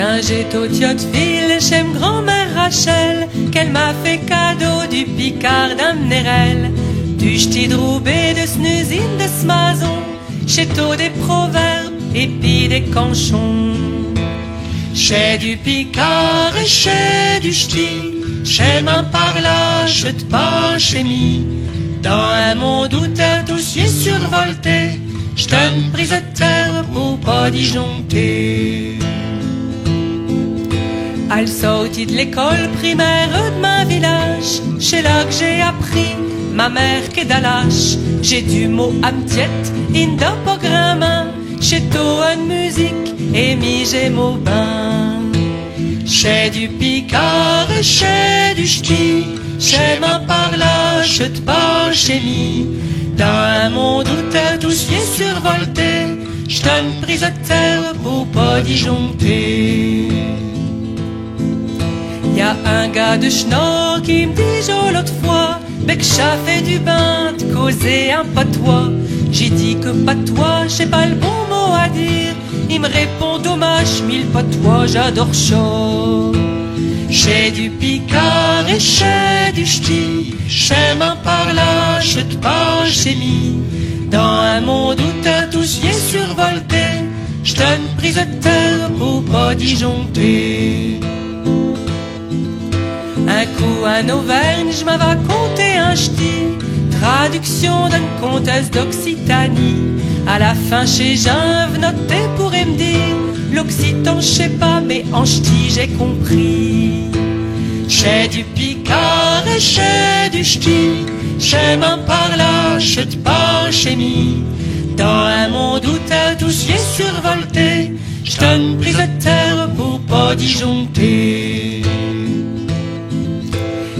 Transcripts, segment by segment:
Quand j'étais au Tiotteville, chez grand-mère Rachel, qu'elle m'a fait cadeau du Picard d'Amnerel, du ch'ti de Roubaix, de snusine, de smazon, chez tôt des proverbes et puis des canchons. Chez du Picard et chez du ch'ti, chez main par là, je te pas chez mi. Dans un monde où t'es dossier survolté, j'te une prise de terre pour pas disjoncter. Elle sortit de l'école primaire de ma village, c'est là que j'ai appris ma mère qu'est d'Alache. J'ai du mot amtiette, inda pas grammain, j'ai tôt une musique et mi j'ai mot bain. J'ai du Picard et j'ai du ch'ti, j'ai ma par là, je te pas chez mi. Dans un monde où t'es dossier survolté, j'te une prise de terre pour pas disjoncter. Y'a un gars de Schnorr qui me dit l'autre fois, mais que ça fait du bain de causer un patois. J'ai dit que patois, j'ai pas le bon mot à dire. Il me répond dommage, mille patois, j'adore chaud. J'ai du Picard et j'ai du ch'ti, j'ai main par là, je te pas chez mi. Dans un monde où t'es dossier survolté, j'te une prise de terre pour pas disjoncter. Un coup en Auvergne, je m'avais conté un ch'ti, traduction d'une comtesse d'Occitanie. À la fin chez Jean, noté pourrait me dire, l'occitan je sais pas, mais en ch'ti j'ai compris. J'ai du Picard et j'ai du ch'ti, j'ai main par là, je te pas chez mi. Dans un monde où t'es dossier survolté, j'te une prise de terre pour pas disjoncter.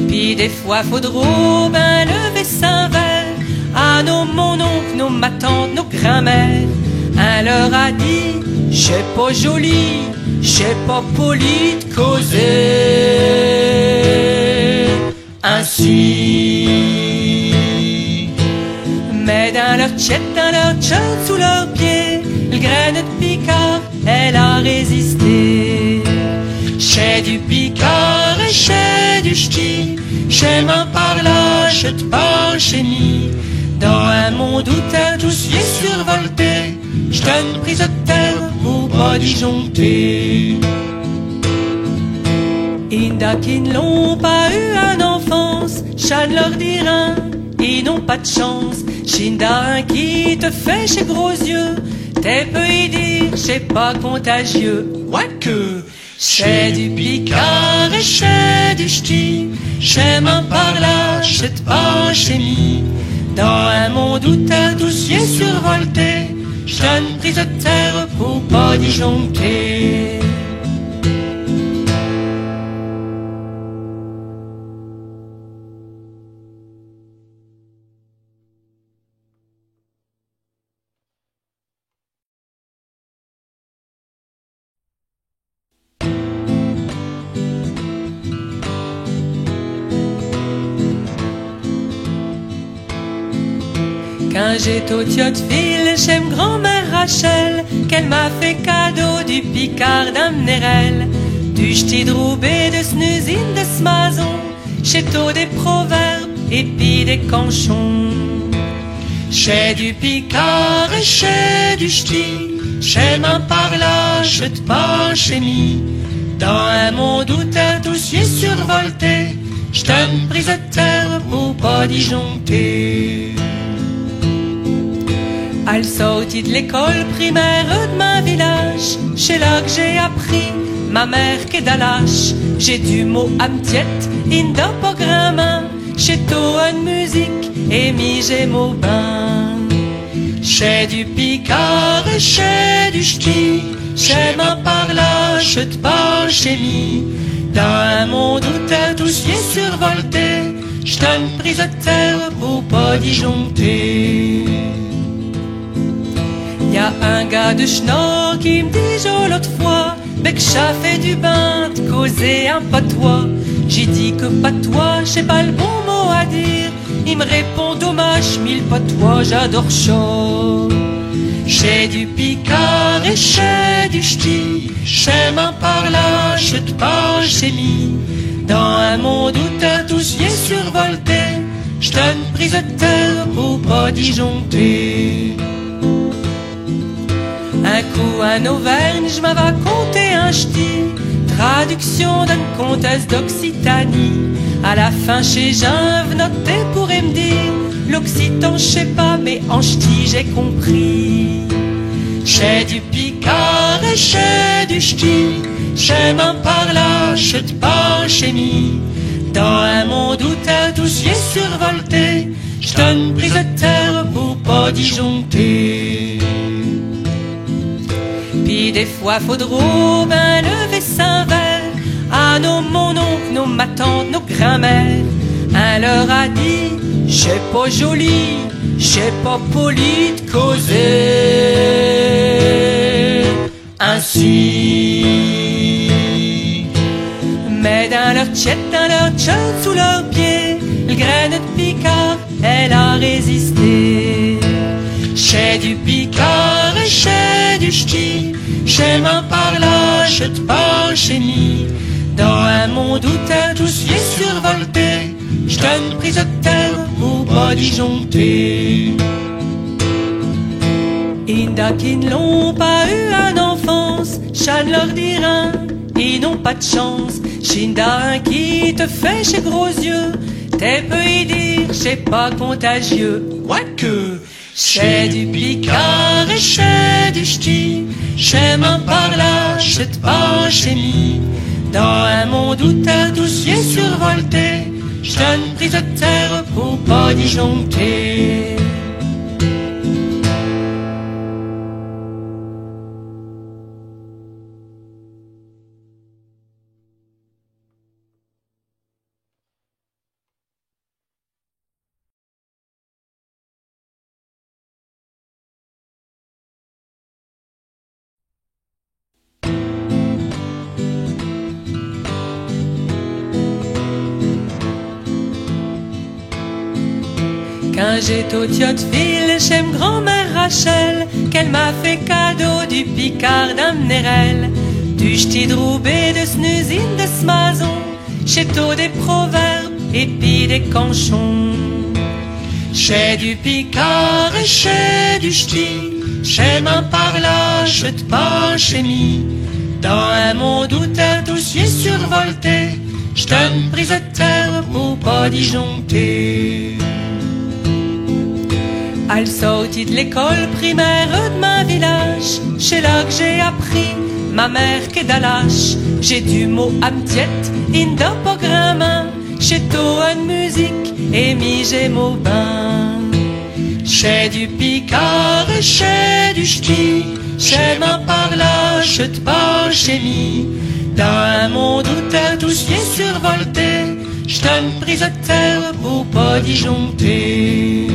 Puis des fois faudra ben lever saint verre à nos mon oncle, nos ma tante, nos grand-mères. Un leur a dit, j'ai pas joli, j'ai pas poli de causer ainsi. Mais dans leur tchèque, dans leur tchèque, sous leurs pieds, le grain de Picard, elle a résisté. J'ai du Picard et j'ai du ch'ti, j'ai main par là, je te pas chez mi. Dans un monde où t'es dossier survolté, j'te une prise de terre pour pas disjoncter. Inda qui ne l'ont pas eu en enfance, ch'an leur dira, ils n'ont pas de chance. Shinda un qui te fait chez gros yeux, t'es peu y dire, c'est pas contagieux. Ouais que j'ai du Picard et j'ai du ch'ti, j'ai main par là, je te pas chez mi. Dans un monde où t'es dossier survolté, j'te une prise de terre pour pas disjoncter. Quand j'étais au Tiotteville, chez grand-mère Rachel, qu'elle m'a fait cadeau du Picard d'Amnerel, du ch'ti de Roubaix, de snusine, de smazon, chez tôt des proverbes et puis des canchons. J'ai du Picard et j'ai du ch'ti, j'ai main par là, je te pas chez mi. Dans un monde où t'es dossier survolté, j'te une prise de terre pour pas disjoncter. Elle sortit de l'école primaire de ma village, c'est là que j'ai appris ma mère qu'est d'Alache. J'ai du mot amtiette, inda pas grammain, j'ai tôt une musique et mi j'ai mot bain. J'ai du Picard et j'ai du ch'ti, j'ai main par là, je te pas chez mi. Dans un monde où t'es dossier survolté, j'te une prise de terre pour pas disjoncter. Y'a un gars de Schnorr qui me dit l'autre fois, mais que ça fait du bain de causer un patois. J'ai dit que patois, j'ai pas le bon mot à dire. Il me répond dommage, mille patois, j'adore chaud. J'ai du picard et j'ai du ch'ti, j'ai m'en par là, je te pas j'ai mis. Dans un monde où t'as tous y est survolté, j'donne prise de terre pour pas disjoncter. Un coup en Auvergne, j'm'en vais compter un ch'ti, traduction d'une comtesse d'Occitanie. À la fin chez Jean noté pourrait me dire, l'occitan j'sais pas mais en ch'ti j'ai compris. J'ai du picard et j'ai du ch'ti, j'ai m'en par là, je te pas j'ai mis. Dans un monde où t'as tous y est survolté, j'donne prise de terre pour pas disjoncter. Pis des fois faudra ben lever saint verre à mon oncle, nos ma tante, nos grands-mères. Un leur a dit, j'ai pas joli, j'ai pas poli de causer ainsi. Mais dans leur tchèque, dans leur tchèque, sous leurs pieds, le graine de picard, elle a résisté. J'ai du picard et j'ai du ch'ti, j'ai m'en par là, je te pas j'ai mis. Dans un monde où t'as tous y est survolté, j'donne prise de terre pour pas disjoncter. Inda qui ne l'ont pas eu en enfance, Chan leur dira, ils n'ont pas de chance. Shinda un qui te fait chez gros yeux, t'es peu y dire, c'est pas contagieux. Quoique, j'ai du picard et j'ai du ch'ti, j'ai m'en par là, je te pas j'ai mis. Dans un monde où t'as tous y est survolté, j'donne prise de terre pour pas disjoncter. Quand j'étais au Tiotteville, j'aime grand-mère Rachel, qu'elle m'a fait cadeau du picard d'Amnerel, du ch'ti de Roubaix, de snusine, de smazon, j'ai tout des proverbes et puis des canchons. J'ai du picard et j'ai du ch'ti, j'ai m'en par là, je te pas j'ai mis. Dans un monde où t'as tous y est survolté, j'donne prise de terre pour pas disjoncter. Elle sortit de l'école primaire de ma village, c'est là que j'ai appris ma mère qu'est d'Alache. J'ai du mot amtiette, inda pas grammaire, j'ai tout en musique et mi j'ai mot bain. J'ai du picard et j'ai du ch'ti, j'ai m'en par là, je te pas j'ai mis. Dans un monde où t'as tous y est survolté, j'donne prise de terre pour pas disjoncter.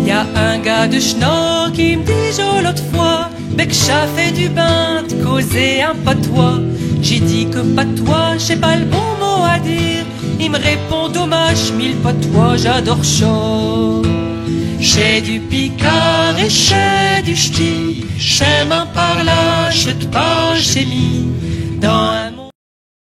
Y'a un gars de Schnorr qui me dit l'autre fois, bec chat fait du bain, de causer un patois. J'ai dit que patois, j'ai pas le bon mot à dire. Il me répond dommage, mille patois, j'adore chaud. J'ai du picard et j'ai du ch'ti, j'ai m'en par là, je te pas j'ai mis. Dans un